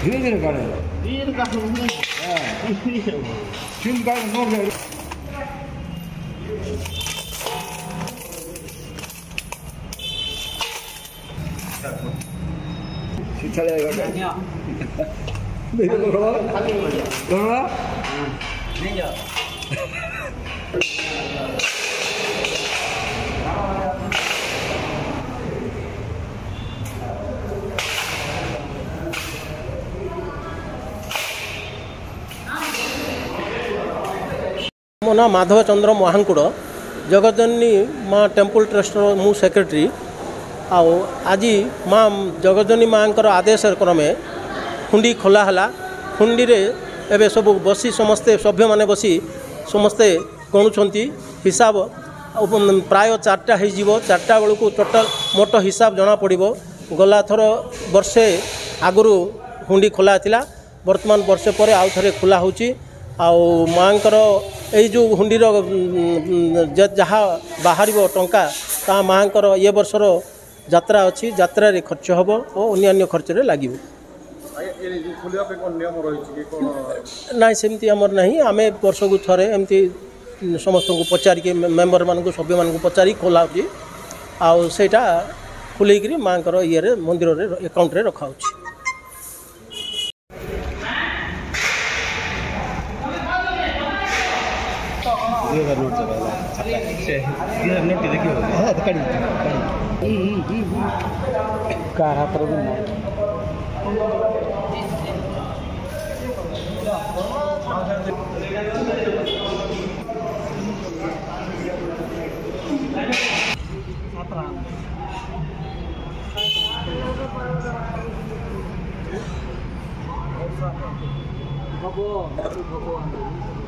धीरे काटे मो ना माधव चंद्र महांकुड़ जगजननी माँ टेम्पल ट्रस्ट मु सेक्रेटरी आज माँ जगजननी माँ आदेश क्रमे हुंडी खोलाला हुंडी रे एबे सब बसी समस्ते सभ्य माने बसी समस्ते गणुंट हिसाब प्राय 4टा हो 4टा बेलू टोटाल मोट हिसाब जना पड़ गला थर वर्षे आगु हुंडी खोला थिला वर्तमान वर्षे पर आउ थे खोला होची माँकर यही जो हुंडीर जहाँ बाहर टंका ता माँकर ये वर्षर यात्रा अच्छी यात्रा रे खर्च हम और अन्य खर्च लगे ना सेमती आमर ना आम वर्ष को थे एमती समस्त को पचारिक मेम्बर मानक सभ्य मानक पचारि खोला आईटा खुलेक माँकर ये मंदिर एकाउंट रे रखा भगवान